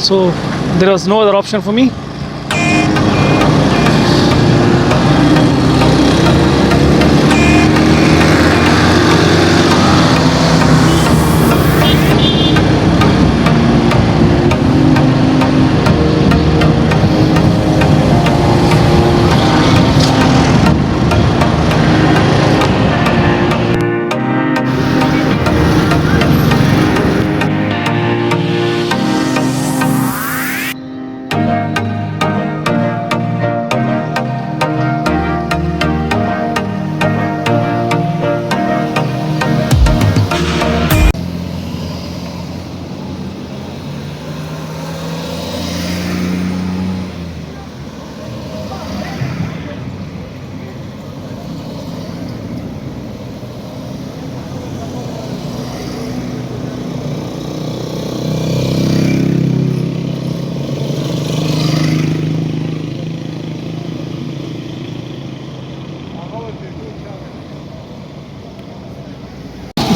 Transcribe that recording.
So there was no other option for me.